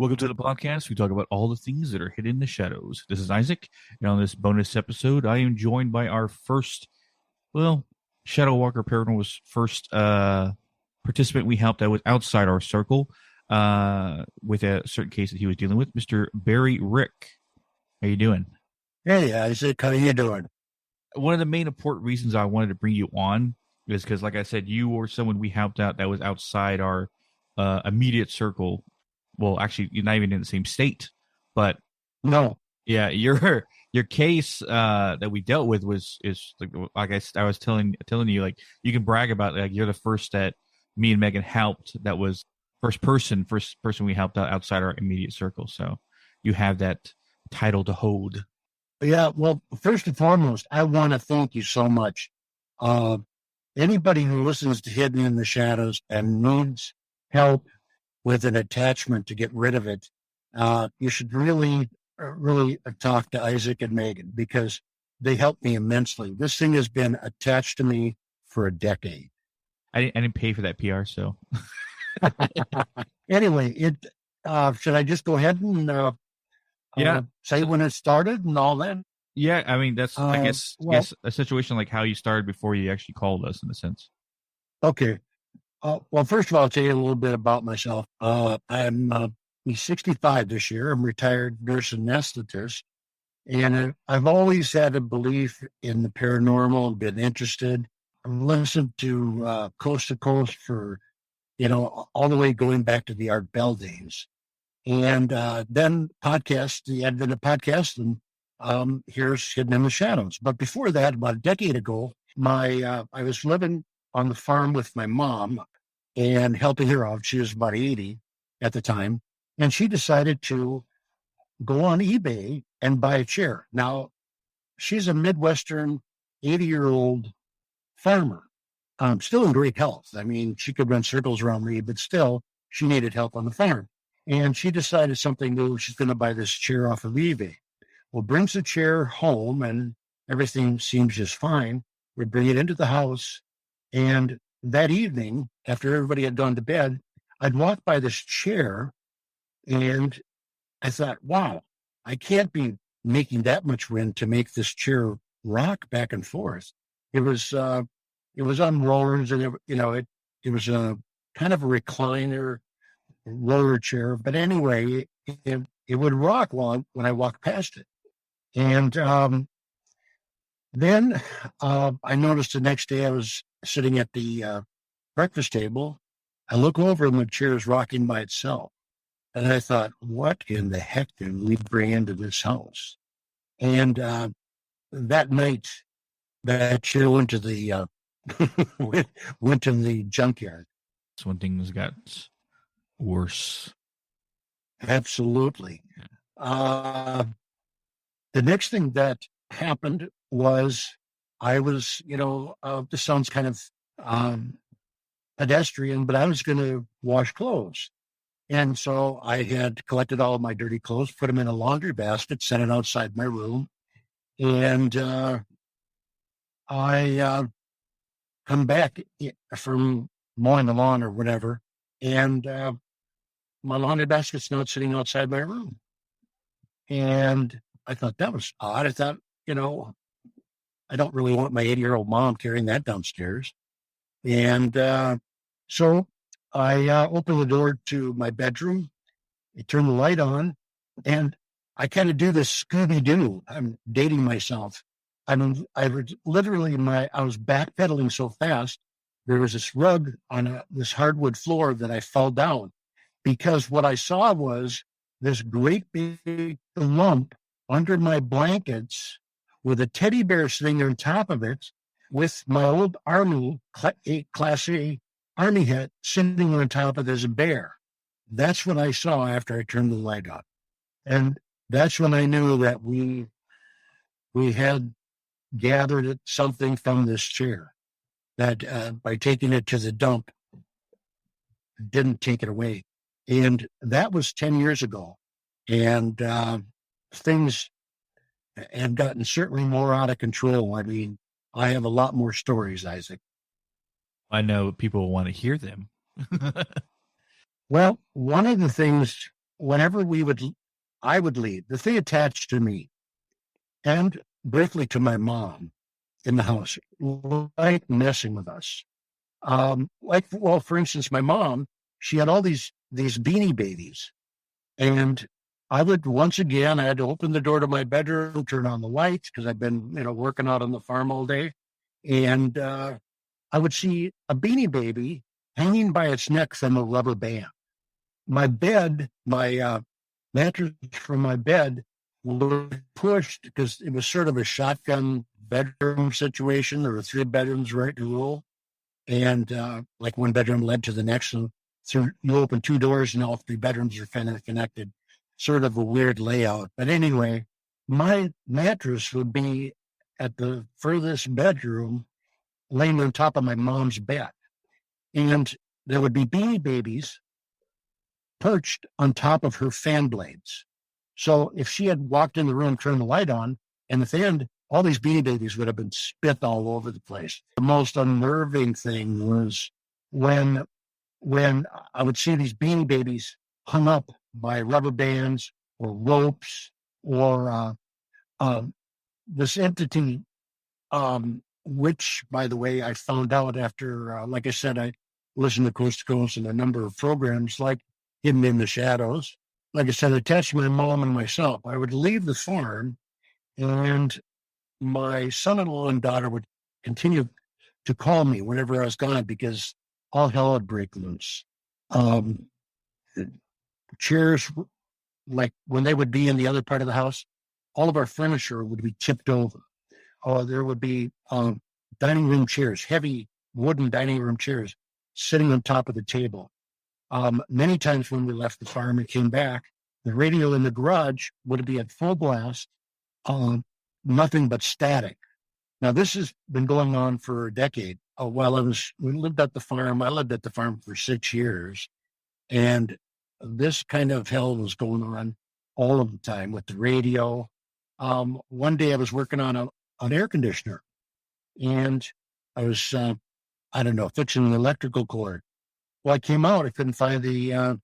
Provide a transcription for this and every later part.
Welcome to the podcast. We talk about all the things that are hidden in the shadows. This is Isaac, and on this bonus episode, I am joined by our first, Shadow Walker Paranormal's first participant we helped that was outside our circle with a certain case that he was dealing with, Mr. Barry Rick. How you doing? Hey, Isaac, how you doing? One of the main important reasons I wanted to bring you on is because, like I said, you were someone we helped out that was outside our immediate circle. Well, actually, you're not even in the same state, but No. yeah, your case that we dealt with is like I was telling you, like, you can brag about, like, you're the first that me and Megan helped that was first person we helped out outside our immediate circle. So you have that title to hold. Yeah, well, first and foremost, I want to thank you so much. Anybody who listens to Hidden in the Shadows and needs help with an attachment to get rid of it, you should really talk to Isaac and Megan, because they helped me immensely. This thing has been attached to me for a decade. I didn't pay for that PR, so Anyway, should I just go ahead and yeah, say when it started and all that? yeah. I mean, that's I guess well- a situation like how you started before you actually called us, in a sense. Okay. Well, first of all, I'll tell you a little bit about myself. I'm 65 this year. I'm retired nurse anesthetist, and I've always had a belief in the paranormal and been interested. I've listened to Coast to Coast for, all the way going back to the Art Bell days. And then the advent of podcasts, and here's Hidden in the Shadows. But before that, about a decade ago, I was living on the farm with my mom and helping her out. She was about 80 at the time, and she decided to go on eBay and buy a chair. Now, she's a Midwestern 80-year-old farmer, still in great health. I mean, she could run circles around me, but still, she needed help on the farm. And she decided something new. She's going to buy this chair off of eBay. Well, brings the chair home, and everything seems just fine. We bring it into the house, and that evening, after everybody had gone to bed, I'd walk by this chair, and I thought, wow, I can't be making that much wind to make this chair rock back and forth. It was on rollers, and it was a kind of a recliner roller chair. But anyway, it would rock when I walked past it. And then I noticed the next day I was sitting at the breakfast table. I look over and the chair is rocking by itself. And I thought, what in the heck did we bring into this house? And that night, that chair went to the went to the junkyard. That's when things got worse. Absolutely. The next thing that happened was I was, this sounds kind of pedestrian, but I was going to wash clothes. And so I had collected all of my dirty clothes, put them in a laundry basket, sent it outside my room. And I come back from mowing the lawn or whatever, and my laundry basket's not sitting outside my room. And I thought that was odd. I thought, I don't really want my 80-year-old mom carrying that downstairs. And so I opened the door to my bedroom. I turned the light on, and I kind of do this Scooby-Doo. I'm dating myself. I mean, I was backpedaling so fast. There was this rug on this hardwood floor that I fell down, because what I saw was this great big lump under my blankets with a teddy bear sitting there on top of it, with my old Army, Class A Army hat sitting on top of this bear. That's what I saw after I turned the light on. And that's when I knew that we had gathered something from this chair, that by taking it to the dump, didn't take it away. And that was 10 years ago. And things have gotten certainly more out of control. I mean, I have a lot more stories, Isaac. I know people want to hear them. Well, one of the things whenever I would leave, the thing attached to me and briefly to my mom in the house, like messing with us. Well, for instance, my mom, she had all these beanie babies, and I would once again, I had to open the door to my bedroom, turn on the lights because I've been, working out on the farm all day, and I would see a beanie baby hanging by its neck from a rubber band. My bed, my mattress from my bed was pushed because it was sort of a shotgun bedroom situation. There were 3 bedrooms right in a row, and like one bedroom led to the next. So you open 2 doors and all 3 bedrooms are kind of connected. Sort of a weird layout. But anyway, my mattress would be at the furthest bedroom, laying on top of my mom's bed. And there would be beanie babies perched on top of her fan blades. So if she had walked in the room, turned the light on, and the fan, all these beanie babies would have been spit all over the place. The most unnerving thing was when I would see these beanie babies hung up by rubber bands or ropes or this entity, which, by the way, I found out after, like I said, I listened to Coast to Coast and a number of programs like Hidden in the Shadows. Like I said, attached to my mom and myself. I would leave the farm, and my son-in-law and daughter would continue to call me whenever I was gone because all hell would break loose. Chairs, like when they would be in the other part of the house, all of our furniture would be tipped over. Or there would be dining room chairs, heavy wooden dining room chairs sitting on top of the table. Many times when we left the farm and came back, the radio in the garage would be at full blast, nothing but static. Now, this has been going on for a decade. We lived at the farm. I lived at the farm for 6 years, and this kind of hell was going on all of the time with the radio. One day I was working on an air conditioner, and I was, fixing an electrical cord. Well, I came out, I couldn't find the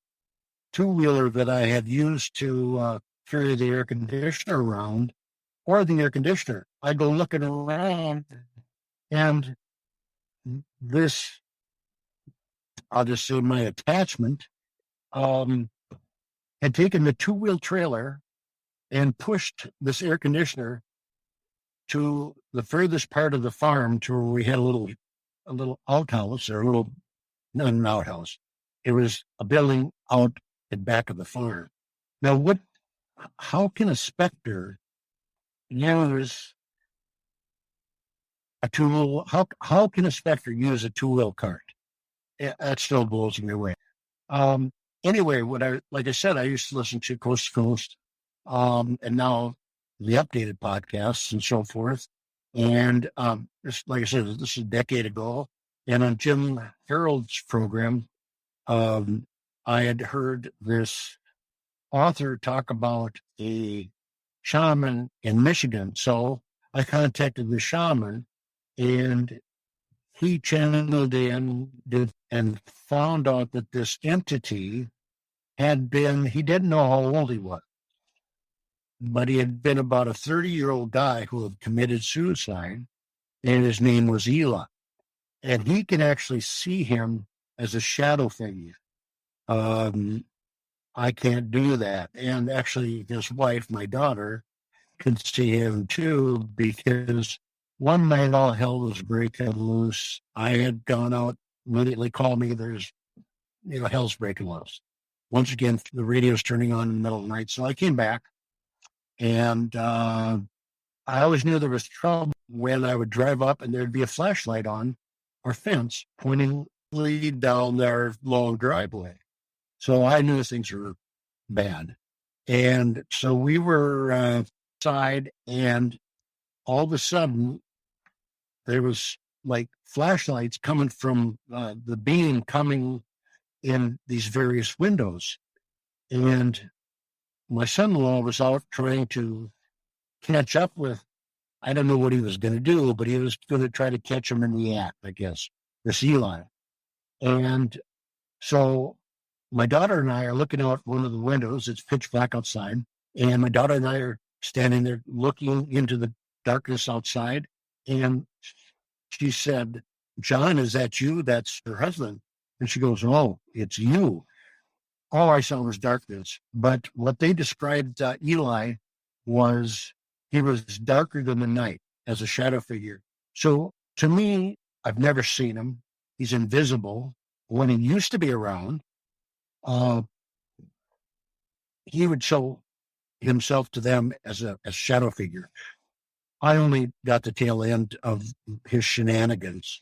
two-wheeler that I had used to carry the air conditioner around, or the air conditioner. I go looking around, and this, I'll just say my attachment, had taken the two-wheel trailer and pushed this air conditioner to the furthest part of the farm to where we had a little outhouse, or not an outhouse. It was a building out at back of the farm. Now, how can a specter use a tool? How can a specter use a two-wheel cart? That still blows me away. Anyway, like I said, I used to listen to Coast to Coast, and now the updated podcasts and so forth. And like I said, this is a decade ago. And on Jim Harold's program, I had heard this author talk about a shaman in Michigan. So I contacted the shaman, and he channeled in and found out that this entity he didn't know how old he was, but he had been about a 30-year-old guy who had committed suicide, and his name was Eli. And he can actually see him as a shadow figure. I can't do that. And actually, his wife, my daughter, can see him too, because one night all hell was breaking loose. I had gone out, immediately called me, there's, hell's breaking loose. Once again, the radio's turning on in the middle of the night. So I came back, and I always knew there was trouble when I would drive up and there'd be a flashlight on our fence pointing down their long driveway. So I knew things were bad. And so we were outside, and all of a sudden there was like flashlights coming from the beam coming in these various windows. And my son-in-law was out trying to catch up with, I don't know what he was going to do, but he was going to try to catch him in the act, I guess, this Eli. And so my daughter and I are looking out one of the windows. It's pitch black outside. And my daughter and I are standing there looking into the darkness outside. And she said, John, is that you? That's her husband. And she goes, oh, it's you. All I saw was darkness. But what they described Eli was he was darker than the night as a shadow figure. So to me, I've never seen him. He's invisible. When he used to be around, uh, he would show himself to them as a shadow figure. I only got the tail end of his shenanigans,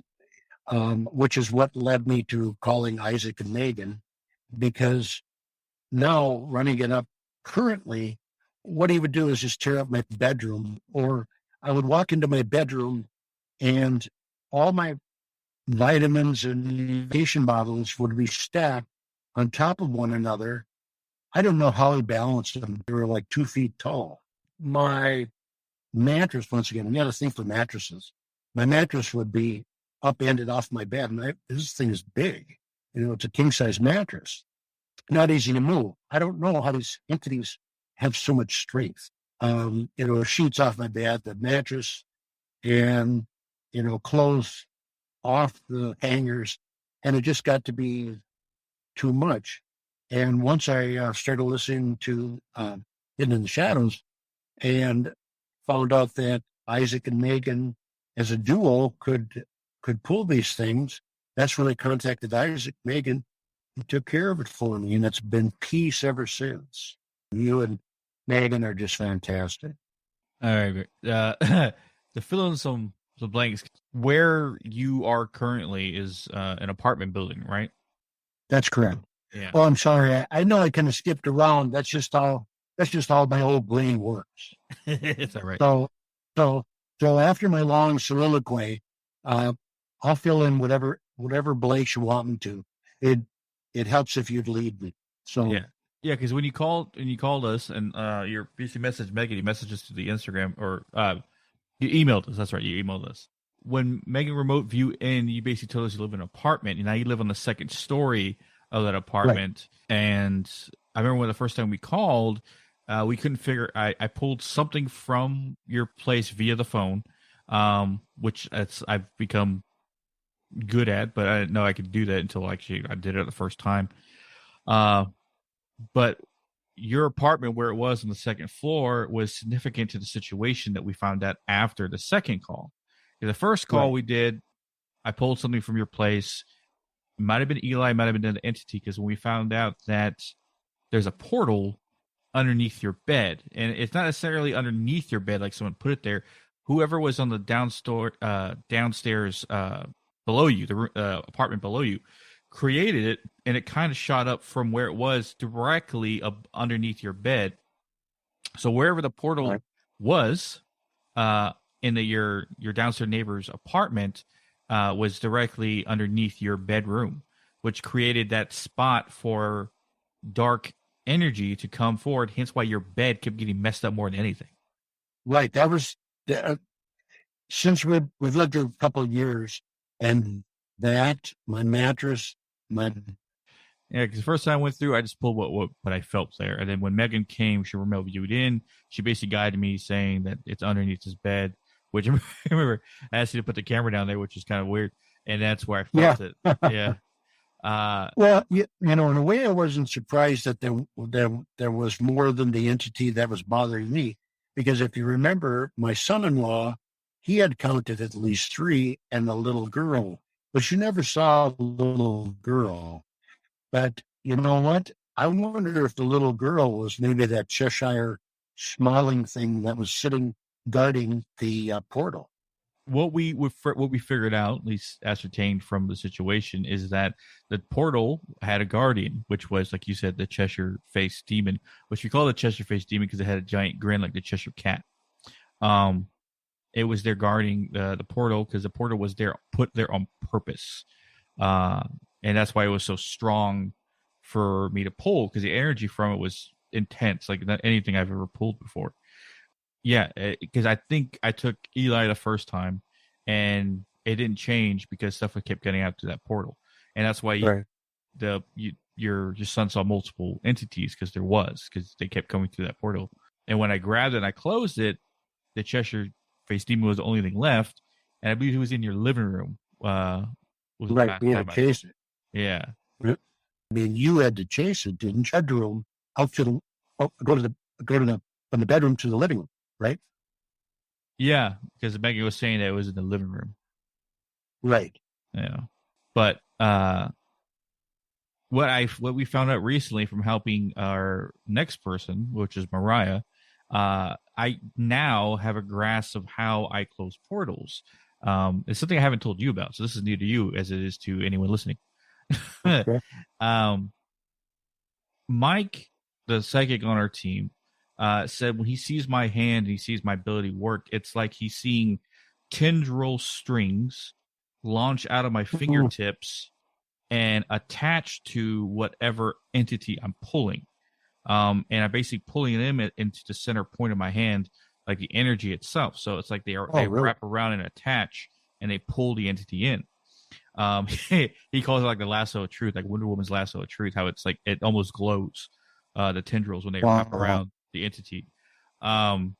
which is what led me to calling Isaac and Megan, because now running it up currently, what he would do is just tear up my bedroom, or I would walk into my bedroom and all my vitamins and medication bottles would be stacked on top of one another. I don't know how he balanced them. They were like 2 feet tall. My mattress, once again, I got to think for mattresses. My mattress would be upended off my bed. And this thing is big. It's a king size mattress. Not easy to move. I don't know how these entities have so much strength. Sheets off my bed, the mattress, and, clothes off the hangers. And it just got to be too much. And once I started listening to Hidden in the Shadows and found out that Isaac and Megan as a duo could pull these things, that's when I contacted Isaac. Megan, he took care of it for me, and it's been peace ever since. You and Megan are just fantastic. All right. To fill in some blanks, where you are currently is an apartment building, right? That's correct. Yeah. Oh, I'm sorry. I know I kind of skipped around. That's just how my old brain works. It's all right. So after my long soliloquy, I'll fill in whatever blanks you want me to. It helps if you'd lead me. So yeah. Because when you called us and your BC message Megan, you messaged us to the Instagram, or you emailed us. That's right, you emailed us. When Megan remote view in, you basically told us you live in an apartment, and now you live on the second story of that apartment. Right. And I remember when the first time we called, we couldn't figure. I pulled something from your place via the phone, which I've become good at, but I didn't know I could do that until actually I did it the first time. But your apartment, where it was on the second floor, was significant to the situation that we found out after the second call. The first call we did, I pulled something from your place. It might have been Eli, might have been an entity, because when we found out that there's a portal underneath your bed, and it's not necessarily underneath your bed like someone put it there. Whoever was on the downstairs below you, the apartment below you, created it, and it kind of shot up from where it was directly underneath your bed. So wherever the portal was in your downstairs neighbor's apartment was directly underneath your bedroom, which created that spot for dark energy to come forward. Hence why your bed kept getting messed up more than anything. Right. That was since we've lived here a couple of years, and that my mattress, because the first time I went through, I just pulled what I felt there. And then when Megan came, she remote viewed in. She basically guided me saying that it's underneath his bed, which I remember I asked you to put the camera down there, which is kind of weird. And that's where I felt it. Yeah. Well, in a way, I wasn't surprised that there was more than the entity that was bothering me. Because if you remember, my son-in-law, he had counted at least 3 and the little girl, but you never saw the little girl. But you know what? I wonder if the little girl was maybe that Cheshire smiling thing that was sitting guarding the portal. What we figured out, at least ascertained from the situation, is that the portal had a guardian, which was, like you said, the Cheshire face demon, which we call the Cheshire face demon because it had a giant grin like the Cheshire cat. It was there guarding the portal because the portal was put there on purpose. And that's why it was so strong for me to pull, because the energy from it was intense, like not anything I've ever pulled before. Yeah, because I think I took Eli the first time, and it didn't change because stuff kept getting out to that portal, and that's why your son saw multiple entities because they kept coming through that portal. And when I grabbed it and I closed it, the Cheshire face demon was the only thing left, and I believe he was in your living room. Was the Right. last We had time to I chase it. yeah. I mean, you had to chase it, didn't you? Bedroom out to the from the bedroom to the living room, right? Yeah, because Megan was saying that it was in the living room. Right. Yeah. But what we found out recently from helping our next person, which is Mariah, I now have a grasp of how I close portals. It's something I haven't told you about, so this is new to you as it is to anyone listening. Okay. Mike, the psychic on our team, said when he sees my hand and he sees my ability work, it's like he's seeing tendril strings launch out of my fingertips and attach to whatever entity I'm pulling. And I'm basically pulling them into the center point of my hand, like the energy itself. So it's like they really? wrap around and attach, and they pull the entity in. He calls it like the lasso of truth, like Wonder Woman's lasso of truth. How it's like it almost glows, the tendrils when they wrap around the entity. So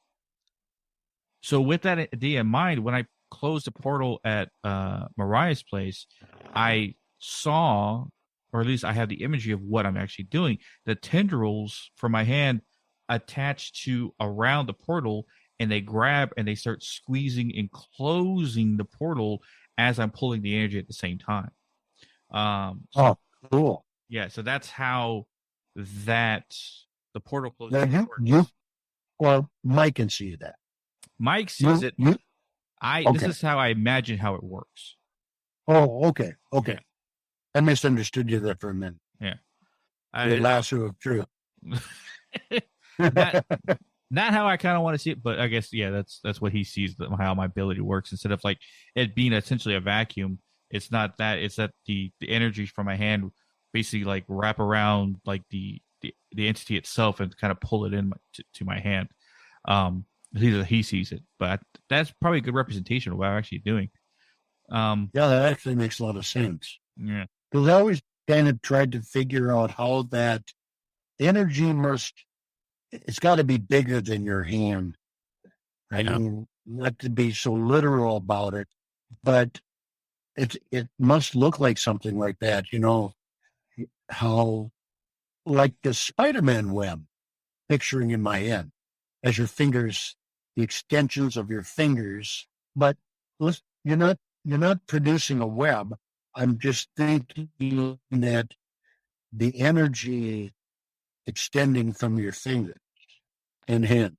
with that idea in mind, when I closed the portal at Mariah's place, I saw, or at least I have the imagery of what I'm actually doing. The tendrils from my hand attached to around the portal, and they grab and they start squeezing and closing the portal as I'm pulling the energy at the same time. Cool. Yeah, so that's how the portal closes. Well, Mike can see that. Mike sees it. Okay. This is how I imagine how it works. Oh, okay. Okay. Yeah. I misunderstood you there for a minute. Yeah. The lasso of truth. not how I kind of want to see it, but I guess, yeah, that's what he sees, how my ability works. Instead of like it being essentially a vacuum, it's not that. It's that the energy from my hand basically like wrap around like the entity itself and kind of pull it in to my hand. He sees it, but that's probably a good representation of what I'm actually doing. Yeah, that actually makes a lot of sense. Yeah. Because I always kind of tried to figure out how that energy it's got to be bigger than your hand. I mean, not to be so literal about it, but it must look like something like that, how like the Spider-Man web picturing in my head as your fingers, the extensions of your fingers, but you're not producing a web. I'm just thinking that the energy extending from your fingers and hand.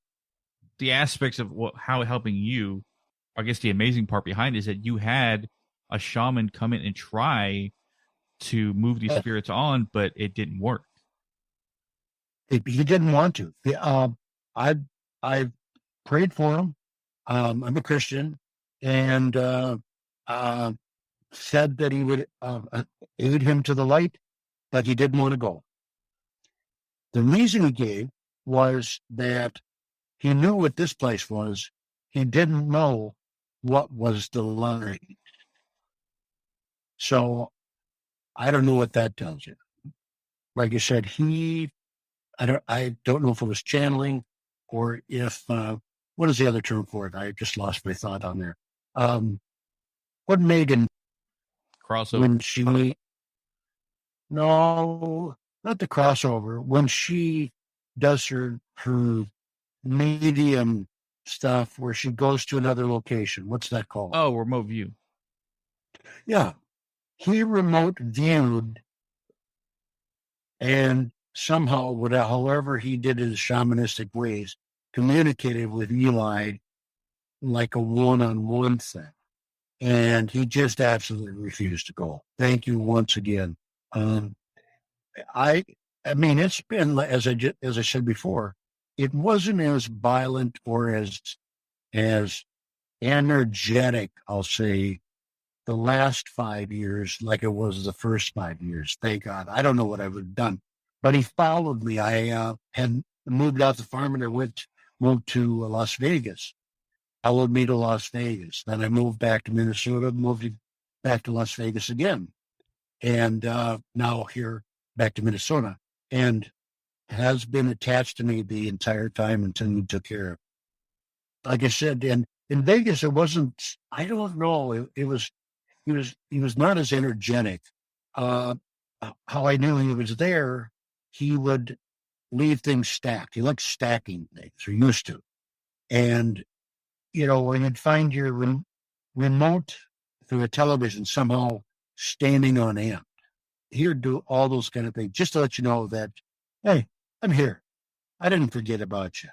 The aspects of how helping you, I guess the amazing part behind it is that you had a shaman come in and try to move these spirits on, but it didn't work. He didn't want to. I prayed for him. I'm a Christian, and said that he would aid him to the light, but he didn't want to go. The reason he gave was that he knew what this place was. He didn't know what was the light. So I don't know what that tells you. Like you said, I don't know if it was channeling or if, what is the other term for it? I just lost my thought on there. What Megan crossover when she, no, not the crossover, when she does her medium stuff where she goes to another location. What's that called? Oh, remote view. Yeah. He remote viewed and somehow, however he did his shamanistic ways, communicated with Eli like a one-on-one thing. And he just absolutely refused to go. Thank you once again. I mean, it's been, as I said before, it wasn't as violent or as energetic, I'll say, the last 5 years like it was the first 5 years. Thank God. I don't know what I would have done, but he followed me. I had moved out the farm and moved to Las Vegas. Followed me to Las Vegas. Then I moved back to Minnesota, moved back to Las Vegas again. And now here, back to Minnesota, and has been attached to me the entire time until you took care of it. Like I said, and in Vegas, it wasn't, I don't know, he was not as energetic. Uh, how I knew he was there, he would leave things stacked. He likes stacking things, or used to. And, when you'd find your remote through a television somehow standing on end, he would do all those kind of things just to let you know that, hey, I'm here. I didn't forget about you.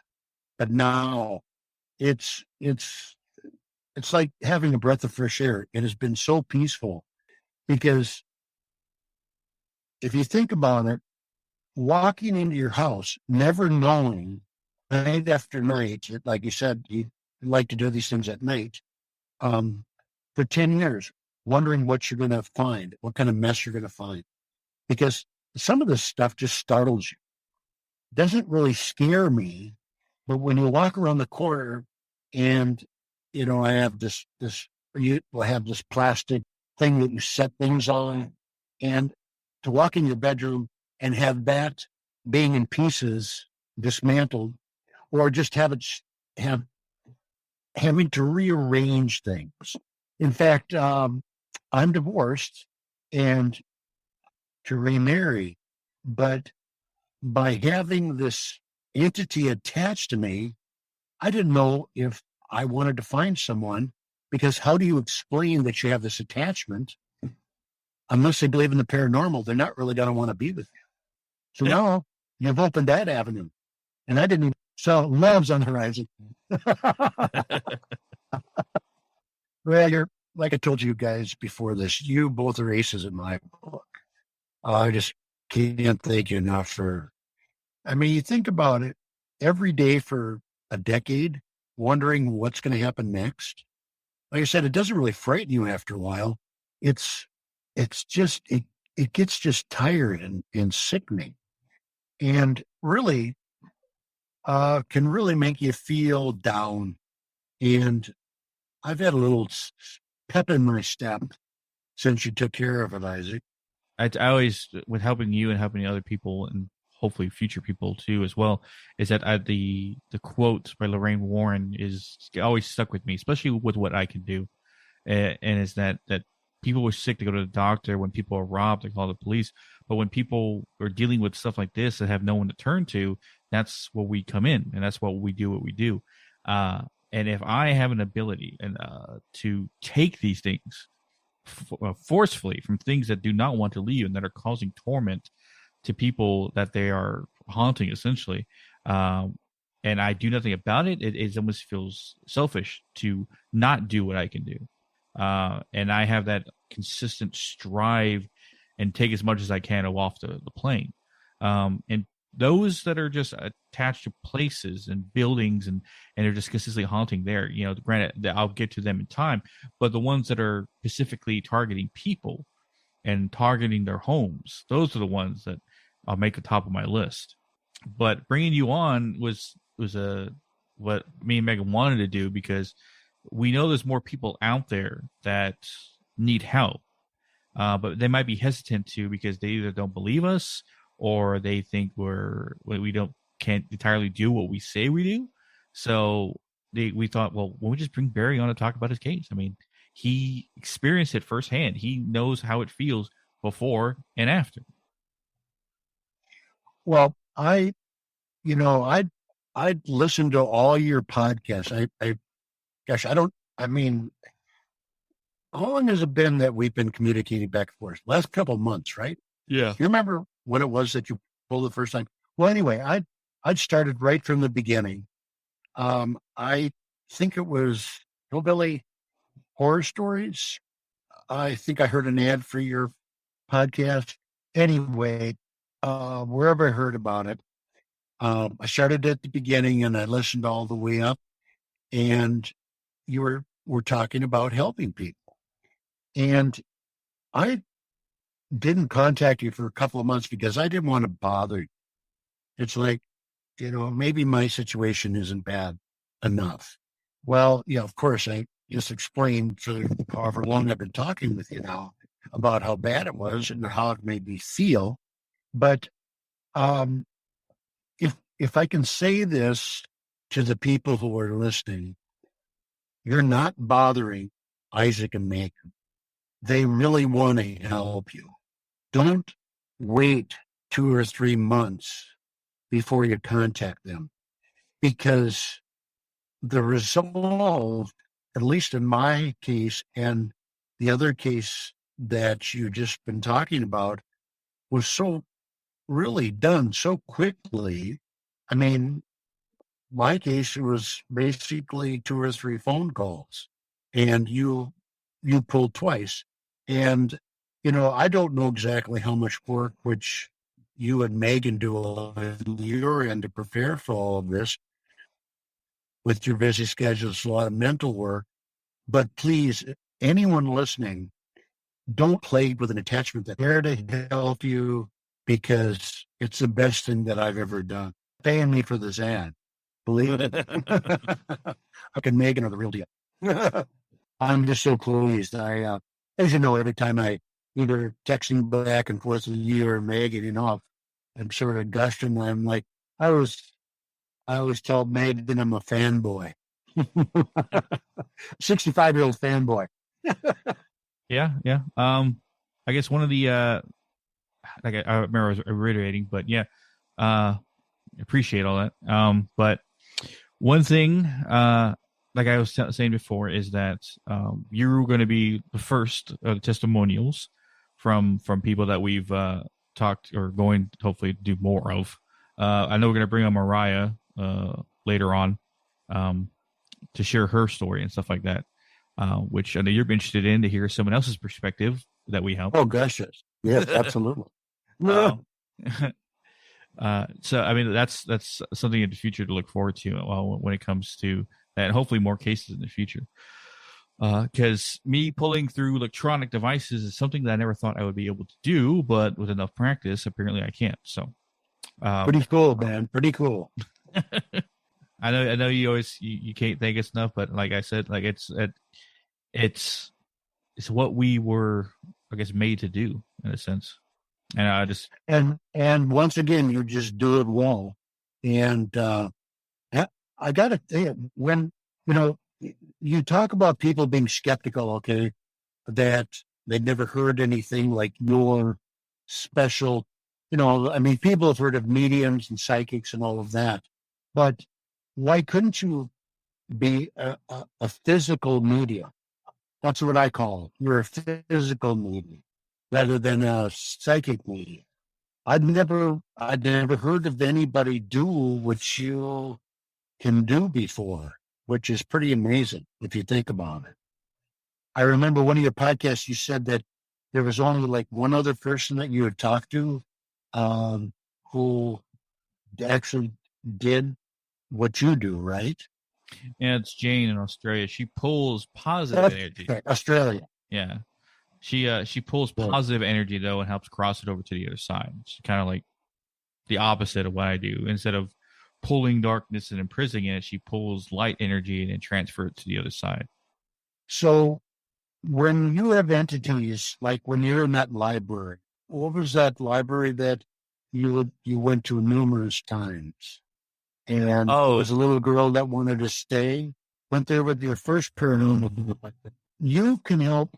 But now it's like having a breath of fresh air. It has been so peaceful because if you think about it, walking into your house, never knowing night after night, like you said, you like to do these things at night, for 10 years, wondering what you're going to find, what kind of mess you're going to find. Because some of this stuff just startles you. Doesn't really scare me, but when you walk around the corner and, I have you will have this plastic thing that you set things on, and to walk in your bedroom and have that being in pieces, dismantled, or just having to rearrange things. In fact, I'm divorced and to remarry, but by having this entity attached to me, I didn't know if I wanted to find someone, because how do you explain that you have this attachment unless they believe in the paranormal? They're not really going to want to be with you. So now you've opened that avenue, and I didn't even, so love's on the horizon. Well, you're, like I told you guys before this, you both are aces in my book. I just can't thank you enough for, you think about it, every day for a decade, wondering what's going to happen next. Like I said, it doesn't really frighten you after a while. It's just, it gets just tired and sickening, and really, can really make you feel down. And I've had a little pep in my step since you took care of it, Isaac. I always, with helping you and helping other people, and hopefully future people too as well, is that the quote by Lorraine Warren is always stuck with me, especially with what I can do, and is that people were sick to go to the doctor. When people are robbed, they call the police. But when people are dealing with stuff like this and have no one to turn to, that's where we come in, and that's what we do. What we do, and if I have an ability and to take these things forcefully from things that do not want to leave and that are causing torment to people that they are haunting, essentially, and I do nothing about it, it almost feels selfish to not do what I can do. And I have that consistent strive and take as much as I can off the plane. And those that are just attached to places and buildings and are just consistently haunting there, granted, I'll get to them in time, but the ones that are specifically targeting people and targeting their homes, those are the ones that I'll make the top of my list. But bringing you on was what me and Megan wanted to do, because we know there's more people out there that need help, but they might be hesitant to, because they either don't believe us or they think can't entirely do what we say we do. So we thought, well, why don't we just bring Barry on to talk about his case? He experienced it firsthand. He knows how it feels before and after. Well, I'd listen to all your podcasts. How long has it been that we've been communicating back and forth? Last couple of months, right? Yeah. You remember when it was that you pulled the first time? Well, anyway, I'd started right from the beginning. I think it was Hillbilly Horror Stories. I think I heard an ad for your podcast. Anyway, wherever I heard about it, I started at the beginning and I listened all the way up, and you were talking about helping people. And I didn't contact you for a couple of months because I didn't want to bother you. It's like, maybe my situation isn't bad enough. Well, of course, I just explained for however long I've been talking with you now about how bad it was and how it made me feel. But um, if I can say this to the people who are listening, you're not bothering Isaac and Megan. They really want to help you. Don't wait 2 or 3 months before you contact them, because the result, at least in my case and the other case that you just been talking about, was so really done so quickly. I mean, my case, it was basically 2 or 3 phone calls, and you pulled twice. And I don't know exactly how much work which you and Megan do on your end to prepare for all of this. With your busy schedule, it's a lot of mental work. But please, anyone listening, don't play with an attachment that's there to help you, because it's the best thing that I've ever done. Paying me for this ad. Believe it. I can make another real deal. I'm just so pleased. As you know, every time I either texting back and forth with you or Megan, I'm sort of gushing. I'm like, I always tell Megan I'm a fanboy, 65-year-old fanboy. Yeah, yeah. I guess one of the like I remember I was reiterating, but yeah, appreciate all that. But one thing, like I was saying before, is that you're going to be the first testimonials from people that we've talked or going to hopefully do more of. I know we're going to bring on Mariah later on to share her story and stuff like that, which I know you're interested in, to hear someone else's perspective that we help. Oh, gosh, yes, absolutely. So I mean, that's something in the future to look forward to when it comes to that, and hopefully more cases in the future. Because me pulling through electronic devices is something that I never thought I would be able to do, but with enough practice, apparently I can. So, pretty cool, man. Pretty cool. I know you always you can't thank us enough, but like I said, like it's what we were, I guess, made to do in a sense. And I just and once again, you just do it well. And I got to tell you, when you talk about people being skeptical, okay, that they'd never heard anything like your special. I mean, people have heard of mediums and psychics and all of that, but why couldn't you be a physical medium? That's what I call it. You're a physical medium rather than a psychic medium. I'd never heard of anybody do what you can do before, which is pretty amazing if you think about it. I remember one of your podcasts, you said that there was only like one other person that you had talked to who actually did what you do, right? Yeah, it's Jane in Australia. She pulls positive energy. Right. Australia. Yeah. She pulls positive energy though and helps cross it over to the other side. It's kind of like the opposite of what I do. Instead of pulling darkness and imprisoning it, she pulls light energy and then transfer it to the other side. So when you have entities, like when you're in that library, what was that library that you went to numerous times? And it was a little girl that wanted to stay, went there with your first paranormal. You can help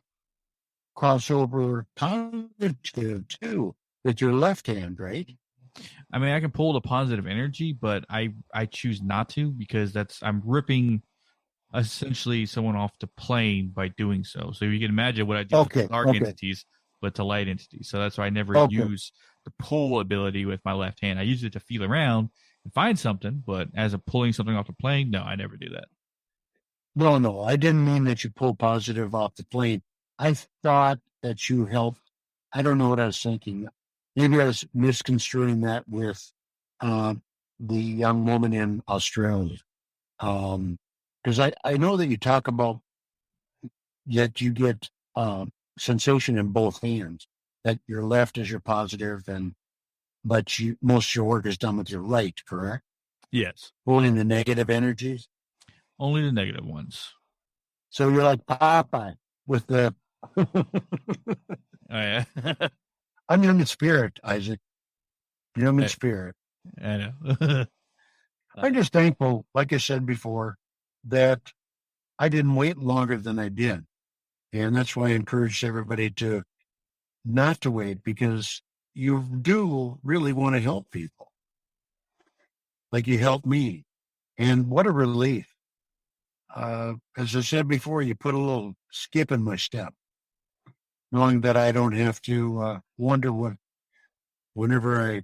cross over positive too with your left hand, right? I mean, I can pull the positive energy, but I choose not to, because I'm ripping essentially someone off the plane by doing so. So you can imagine what I do with dark entities, but to light entities. So that's why I never use the pull ability with my left hand. I use it to feel around and find something, but as a pulling something off the plane, no, I never do that. Well, no, I didn't mean that you pull positive off the plane. I thought that you helped. I don't know what I was thinking. Maybe I was misconstruing that with the young woman in Australia. Because I know that you talk about that you get sensation in both hands, that your left is your positive, but most of your work is done with your right, correct? Yes. Only the negative energies? Only the negative ones. So you're like Popeye with the... Oh, yeah. I'm in the spirit, Isaac. human spirit. I know. I'm just thankful, like I said before, that I didn't wait longer than I did. And that's why I encourage everybody to not to wait, because you do really want to help people like you helped me. And what a relief. As I said before, you put a little skip in my step, knowing that I don't have to wonder whenever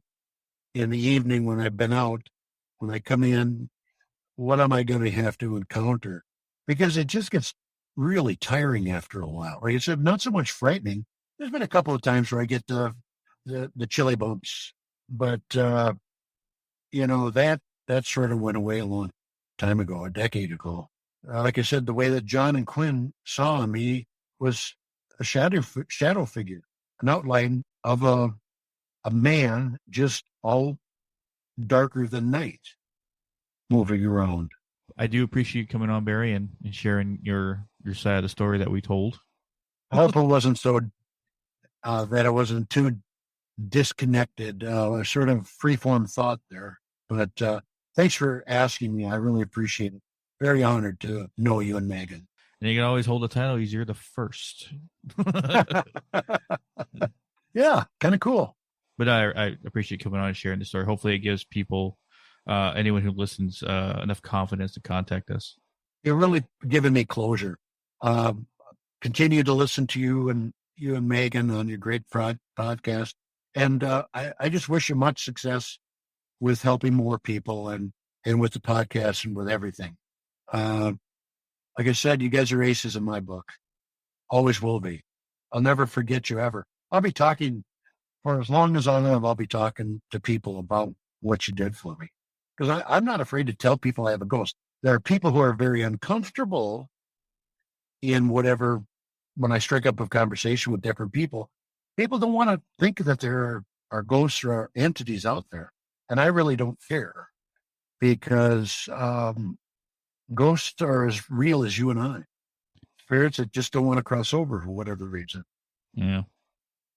in the evening when I've been out, when I come in, what am I going to have to encounter? Because it just gets really tiring after a while. Like I said, not so much frightening. There's been a couple of times where I get the chilly bumps, but that sort of went away a long time ago, a decade ago. Like I said, the way that John and Quinn saw me was a shadow figure, an outline of a man, just all darker than night, moving around. I do appreciate you coming on, Barry, and sharing your side of the story that we told. I hope it wasn't so that I wasn't too disconnected, a sort of freeform thought there. But thanks for asking me. I really appreciate it. Very honored to know you and Megan. And you can always hold the title. You're the first. Yeah, kind of cool. But I appreciate you coming on and sharing the story. Hopefully it gives people, anyone who listens, enough confidence to contact us. You're really giving me closure. Continue to listen to you and Megan on your great podcast. And I just wish you much success with helping more people and with the podcast and with everything. Like I said, you guys are aces in my book. Always will be. I'll never forget you ever. I'll be talking for as long as I live. I'll be talking to people about what you did for me, because I'm not afraid to tell people I have a ghost. There are people who are very uncomfortable in whatever, when I strike up a conversation with different people don't want to think that there are ghosts or entities out there. And I really don't care, because ghosts are as real as you and I. Spirits that just don't want to cross over for whatever reason. Yeah.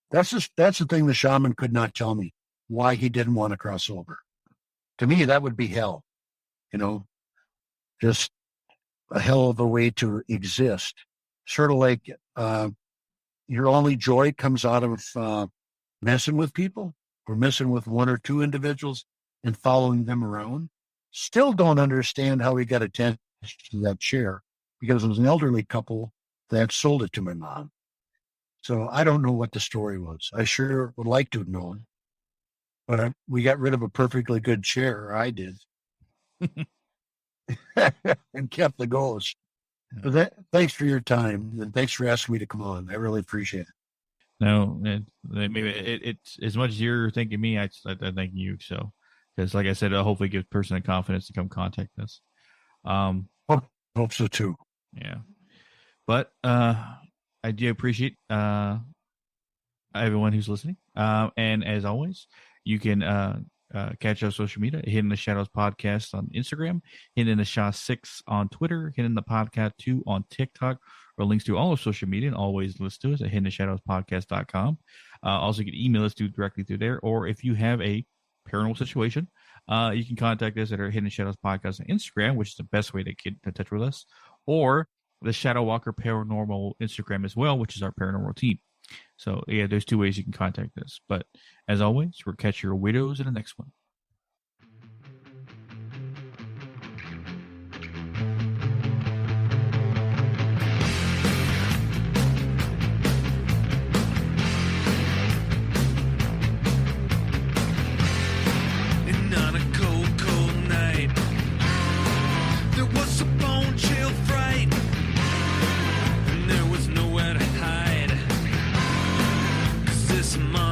That's the thing the shaman could not tell me, why he didn't want to cross over. To me, that would be hell. Just a hell of a way to exist. Sort of like your only joy comes out of messing with people, or messing with one or two individuals and following them around. Still don't understand how he got attached to that chair, because it was an elderly couple that sold it to my mom. So I don't know what the story was. I sure would like to have known. But we got rid of a perfectly good chair, or I did, and kept the ghost. But thanks for your time, and thanks for asking me to come on. I really appreciate it. No, maybe it's as much as you're thanking me, I thank you. So, because like I said, it'll hopefully give a person the confidence to come contact us. Hope so too. Yeah, but I do appreciate everyone who's listening. And as always, you can catch us on social media, Hidden in the Shadows Podcast on Instagram, Hidden in the Shaw 6 on Twitter, Hidden in the Podcast 2 on TikTok, or links to all of social media, and always listen to us at hiddenintheshadowspodcast.com. Also, you can email us directly through there, or if you have a paranormal situation, you can contact us at our Hidden Shadows Podcast on Instagram, which is the best way to get in touch with us, or the Shadow Walker Paranormal Instagram as well, which is our paranormal team. So, yeah, there's two ways you can contact us. But as always, we'll catch your widows in the next one. And on a cold, cold night, there was a bone chill fright, and there was nowhere to hide, 'cause this month